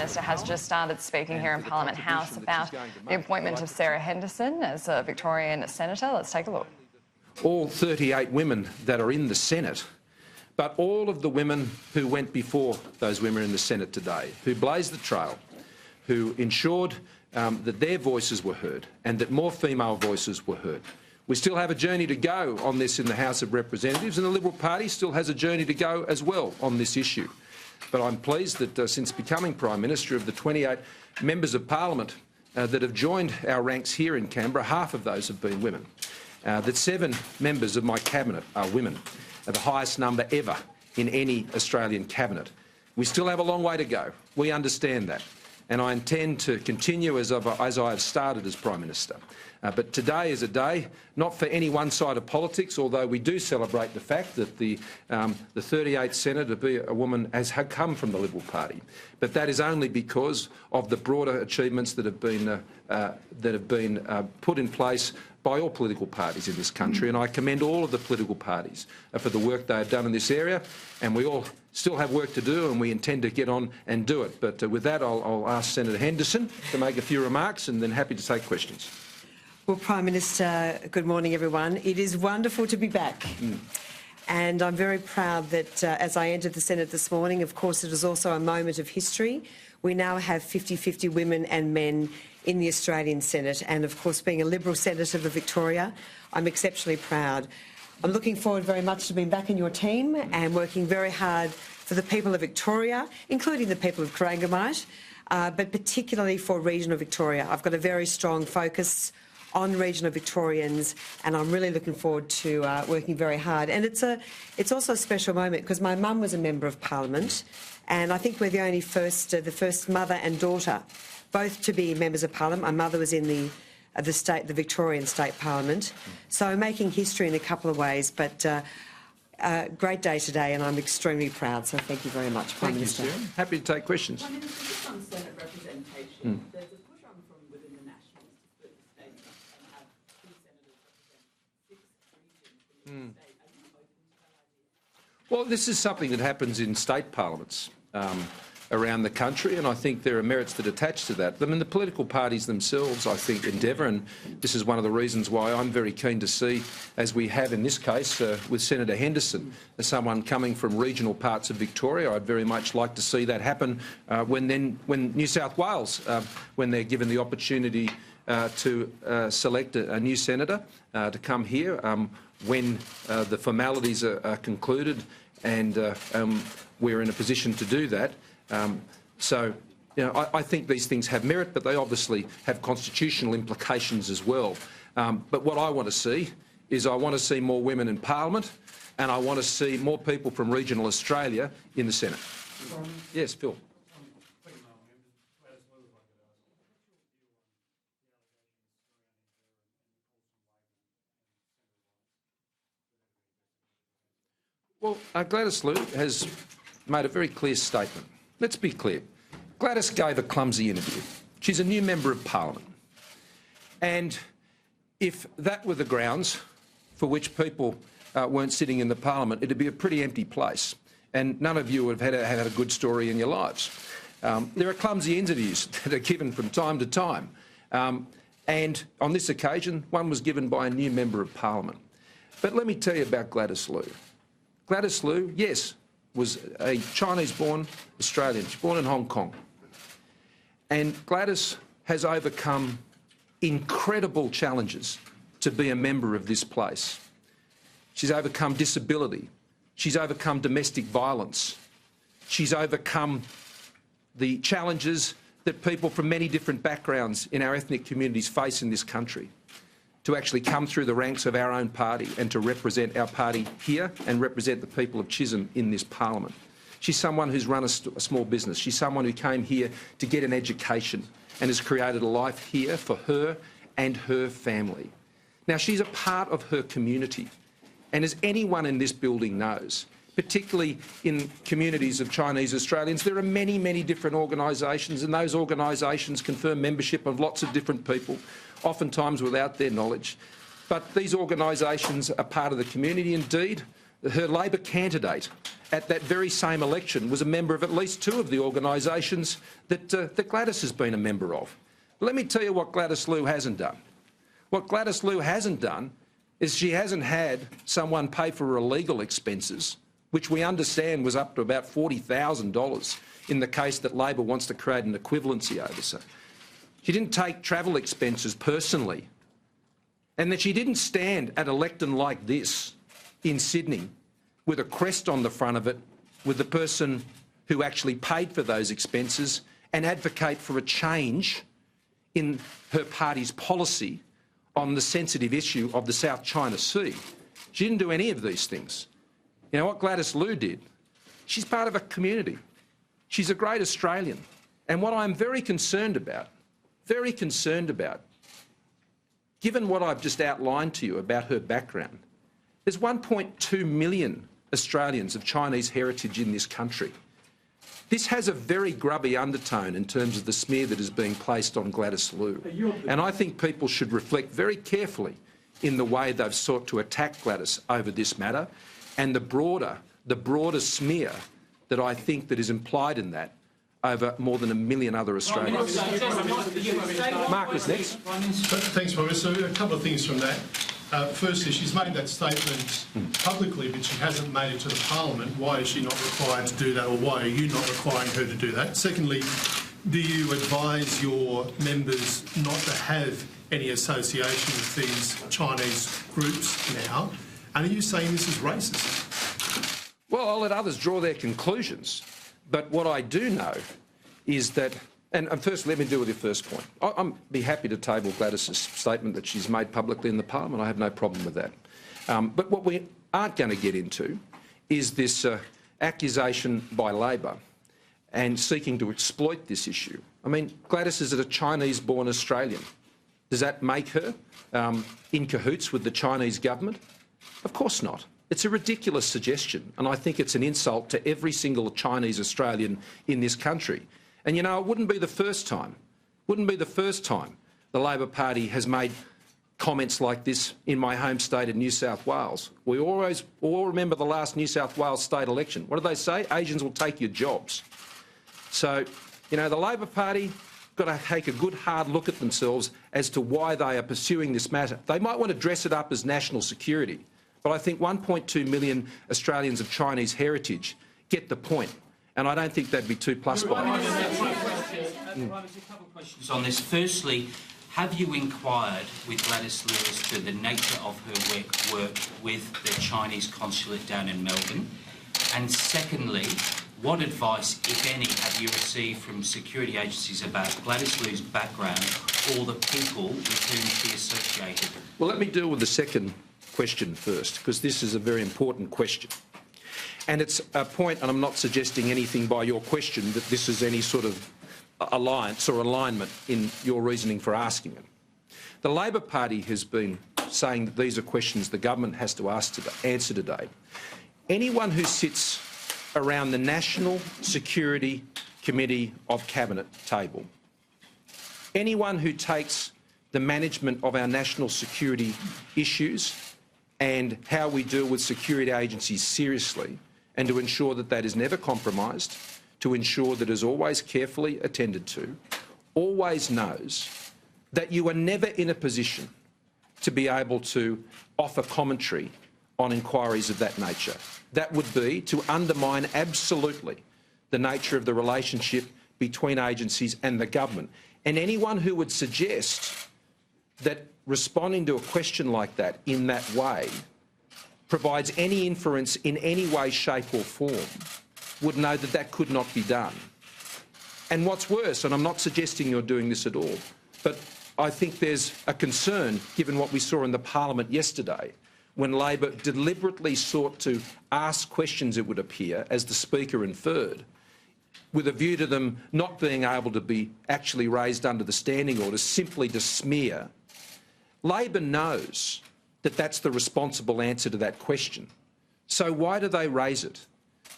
Minister has just started speaking here in Parliament House about the appointment of Sarah Henderson as a Victorian Senator. Let's take a look. All 38 women that are in the Senate, but all of the women who went before those women in the Senate today, who blazed the trail, who ensured that their voices were heard and that more female voices were heard. We still have a journey to go on this in the House of Representatives, and the Liberal Party still has a journey to go as well on this issue. But I'm pleased that since becoming Prime Minister, of the 28 members of Parliament that have joined our ranks here in Canberra, half of those have been women. That 7 members of my Cabinet are women, the highest number ever in any Australian Cabinet. We still have a long way to go. We understand that. And I intend to continue as I have started as Prime Minister. But today is a day not for any one side of politics, although we do celebrate the fact that the 38th Senator to be a woman has come from the Liberal Party. But that is only because of the broader achievements that have been put in place by all political parties in this country, and I commend all of the political parties for the work they have done in this area, and we all still have work to do, and we intend to get on and do it. But with that, I'll ask Senator Henderson to make a few remarks, and then happy to take questions. Well, Prime Minister, good morning, everyone. It is wonderful to be back. And I'm very proud that as I entered the Senate this morning, of course, it is also a moment of history. We now have 50-50 women and men in the Australian Senate, and of course, being a Liberal Senator for Victoria, I'm exceptionally proud. I'm looking forward very much to being back in your team and working very hard for the people of Victoria, including the people of Corangamite, but particularly for regional Victoria. I've got a very strong focus on regional Victorians, and I'm really looking forward to working very hard. And it's also a special moment because my mum was a Member of Parliament, and I think we're the first mother and daughter both to be members of Parliament. My mother was in the Victorian State Parliament, so making history in a couple of ways. But great day today, and I'm extremely proud. So thank you very much, Prime Minister. Thank you, Sarah. Happy to take questions. Prime Minister, just on Senate representation, there's a push on from within the Nationals to split the state and have 2 senators represent 6 regions in the state. Are you open to that idea? Well, this is something that happens in state parliaments around the country, and I think there are merits that attach to that. I mean, the political parties themselves, I think, endeavour, and this is one of the reasons why I'm very keen to see, as we have in this case with Senator Henderson, as someone coming from regional parts of Victoria, I'd very much like to see that happen when New South Wales, when they're given the opportunity to select a new senator to come here, when the formalities are concluded and we're in a position to do that. So, you know, I think these things have merit, but they obviously have constitutional implications as well. But what I want to see is I want to see more women in Parliament, and I want to see more people from regional Australia in the Senate. Yes, Phil. Well, Gladys Liu has made a very clear statement. Let's be clear. Gladys gave a clumsy interview. She's a new Member of Parliament. And if that were the grounds for which people weren't sitting in the Parliament, it'd be a pretty empty place. And none of you have had a good story in your lives. There are clumsy interviews that are given from time to time. And on this occasion, one was given by a new Member of Parliament. But let me tell you about Gladys Liu. Gladys Liu, yes, was a Chinese-born Australian. She's born in Hong Kong. And Gladys has overcome incredible challenges to be a member of this place. She's overcome disability. She's overcome domestic violence. She's overcome the challenges that people from many different backgrounds in our ethnic communities face in this country, to actually come through the ranks of our own party and to represent our party here and represent the people of Chisholm in this parliament. She's someone who's run a small business. She's someone who came here to get an education and has created a life here for her and her family. Now, she's a part of her community, and as anyone in this building knows, particularly in communities of Chinese Australians, there are many, many different organisations, and those organisations confer membership of lots of different people, oftentimes without their knowledge. But these organisations are part of the community. Indeed, her Labor candidate at that very same election was a member of at least two of the organisations that Gladys has been a member of. But let me tell you what Gladys Liu hasn't done. What Gladys Liu hasn't done is she hasn't had someone pay for her legal expenses, which we understand was up to about $40,000 in the case that Labor wants to create an equivalency over. So she didn't take travel expenses personally, and that she didn't stand at a lectern like this in Sydney with a crest on the front of it with the person who actually paid for those expenses and advocate for a change in her party's policy on the sensitive issue of the South China Sea. She didn't do any of these things. You know what Gladys Liu did? She's part of a community. She's a great Australian. And what I'm very concerned about, given what I've just outlined to you about her background, there's 1.2 million Australians of Chinese heritage in this country. This has a very grubby undertone in terms of the smear that is being placed on Gladys Liu. And I think people should reflect very carefully in the way they've sought to attack Gladys over this matter and the broader smear that I think that is implied in that over more than 1 million other Australians. Mark is next. Thanks, Prime Minister. A couple of things from that. Firstly, she's made that statement publicly, but she hasn't made it to the Parliament. Why is she not required to do that, or why are you not requiring her to do that? Secondly, do you advise your members not to have any association with these Chinese groups now? And are you saying this is racist? Well, I'll let others draw their conclusions. But what I do know is that, and first let me deal with your first point. I'd be happy to table Gladys's statement that she's made publicly in the Parliament. I have no problem with that. But what we aren't going to get into is this accusation by Labor and seeking to exploit this issue. I mean, Gladys is a Chinese-born Australian. Does that make her in cahoots with the Chinese government? Of course not. It's a ridiculous suggestion, and I think it's an insult to every single Chinese Australian in this country. And, you know, it wouldn't be the first time the Labor Party has made comments like this in my home state of New South Wales. We all remember the last New South Wales state election. What did they say? Asians will take your jobs. So, you know, the Labor Party got to take a good hard look at themselves as to why they are pursuing this matter. They might want to dress it up as national security, but I think 1.2 million Australians of Chinese heritage get the point, and I don't think that'd be too plus by. A couple of questions on this. Firstly, have you inquired with Gladys Liu as to the nature of her work with the Chinese consulate down in Melbourne? And secondly, what advice, if any, have you received from security agencies about Gladys Liu's background or the people with whom she associated? Well, let me deal with the second question first, because this is a very important question. And it's a point, and I'm not suggesting anything by your question that this is any sort of alliance or alignment in your reasoning for asking it. The Labor Party has been saying that these are questions the government has to answer today. Anyone who sits around the National Security Committee of Cabinet table, anyone who takes the management of our national security issues and how we deal with security agencies seriously, and to ensure that that is never compromised, to ensure that it is always carefully attended to, always knows that you are never in a position to be able to offer commentary on inquiries of that nature. That would be to undermine absolutely the nature of the relationship between agencies and the government. And anyone who would suggest that responding to a question like that in that way provides any inference in any way, shape or form would know that that could not be done. And what's worse, and I'm not suggesting you're doing this at all, but I think there's a concern, given what we saw in the Parliament yesterday, when Labor deliberately sought to ask questions, it would appear, as the Speaker inferred, with a view to them not being able to be actually raised under the standing order, simply to smear. Labor knows that that's the responsible answer to that question. So why do they raise it?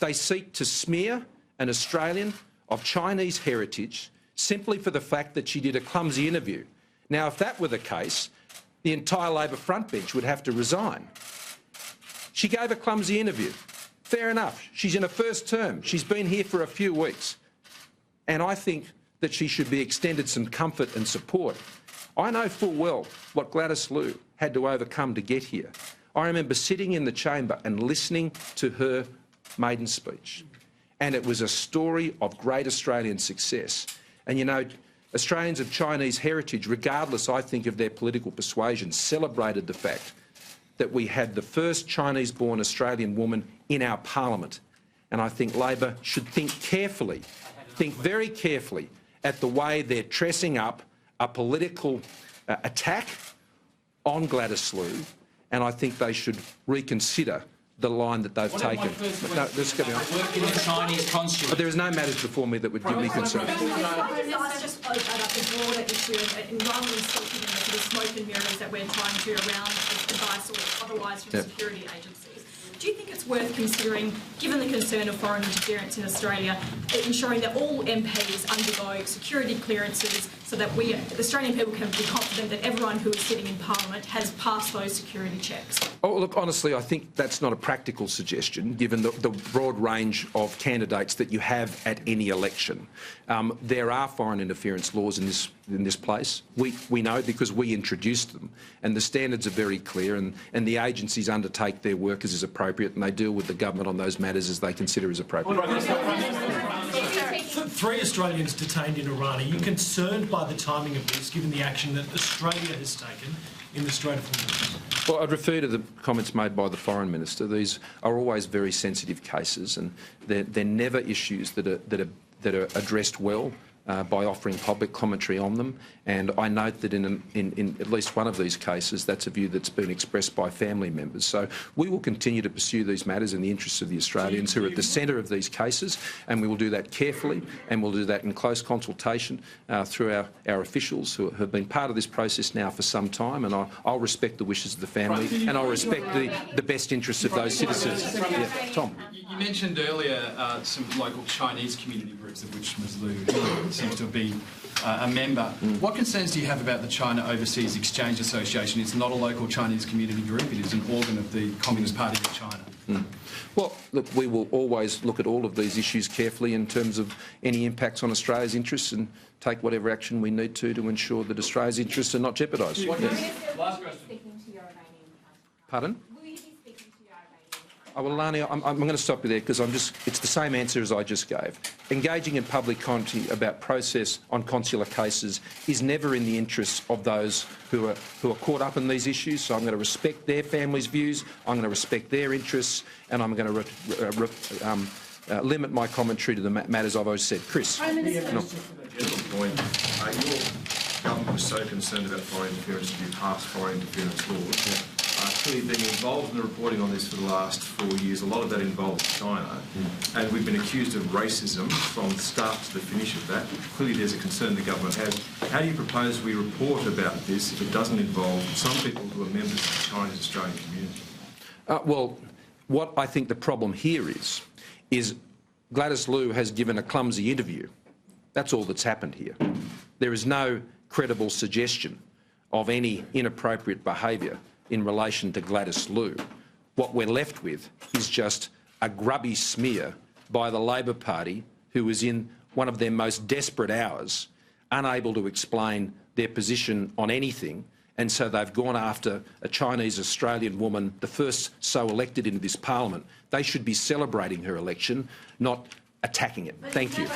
They seek to smear an Australian of Chinese heritage simply for the fact that she did a clumsy interview. Now, if that were the case, the entire Labor frontbench would have to resign. She gave a clumsy interview. Fair enough. She's in her first term. She's been here for a few weeks. And I think that she should be extended some comfort and support. I know full well what Gladys Liu had to overcome to get here. I remember sitting in the chamber and listening to her maiden speech. And it was a story of great Australian success. And, you know, Australians of Chinese heritage, regardless, I think, of their political persuasion, celebrated the fact that we had the first Chinese-born Australian woman in our parliament. And I think Labor should think very carefully at the way they're dressing up a political attack on Gladys Liu, and I think they should reconsider the line that they've taken. No, let's go on. Work in the Chinese consulate. There is no matters before me that would give me concern. Let's just open up the broader issue and rather than speaking in the sort of smoke and mirrors that we're trying to around advice or otherwise from security agencies. Do you think it's worth considering, given the concern of foreign interference in Australia, ensuring that all MPs undergo security clearances so that we, the Australian people, can be confident that everyone who is sitting in Parliament has passed those security checks? Oh, look, honestly, I think that's not a practical suggestion, given the broad range of candidates that you have at any election. There are foreign interference laws in this place. We know because we introduced them, and the standards are very clear, and the agencies undertake their work as is appropriate, and they deal with the government on those matters as they consider as appropriate. 3 Australians detained in Iran. Are you concerned by the timing of this, given the action that Australia has taken in the Strait of Hormuz? Well, I'd refer to the comments made by the Foreign Minister. These are always very sensitive cases, and they're never issues that are addressed well by offering public commentary on them. And I note that in at least one of these cases, that's a view that's been expressed by family members. So we will continue to pursue these matters in the interests of the Australians who are at the centre of these cases, and we will do that carefully, and we'll do that in close consultation through our officials who have been part of this process now for some time, and I'll respect the wishes of the family, and I'll respect the best interests of those citizens. Yeah, Tom. You mentioned earlier some local Chinese community groups, of which Ms Liu seems to be a member. What concerns do you have about the China Overseas Exchange Association? It's not a local Chinese community group, it is an organ of the Communist Party of China. Well, look, we will always look at all of these issues carefully in terms of any impacts on Australia's interests and take whatever action we need to ensure that Australia's interests are not jeopardised. Last question. Pardon? Oh, well, Lani, I'm going to stop you there because it's the same answer as I just gave. Engaging in public commentary about process on consular cases is never in the interests of those who are caught up in these issues, so I'm going to respect their families' views, I'm going to respect their interests, and I'm going to limit my commentary to the matters I've always said. Chris? Prime Minister. No. General point, your government was so concerned about foreign interference that you passed foreign interference laws. Yeah. Clearly been involved in the reporting on this for the last 4 years. A lot of that involves China, and we've been accused of racism from the start to the finish of that. Clearly there's a concern the government has. How do you propose we report about this if it doesn't involve some people who are members of the Chinese Australian community? Well, what I think the problem here is Gladys Liu has given a clumsy interview. That's all that's happened here. There is no credible suggestion of any inappropriate behaviour in relation to Gladys Liu. What we're left with is just a grubby smear by the Labor Party, who is in one of their most desperate hours, unable to explain their position on anything, and so they've gone after a Chinese-Australian woman, the first so elected into this parliament. They should be celebrating her election, not attacking it. Thank you.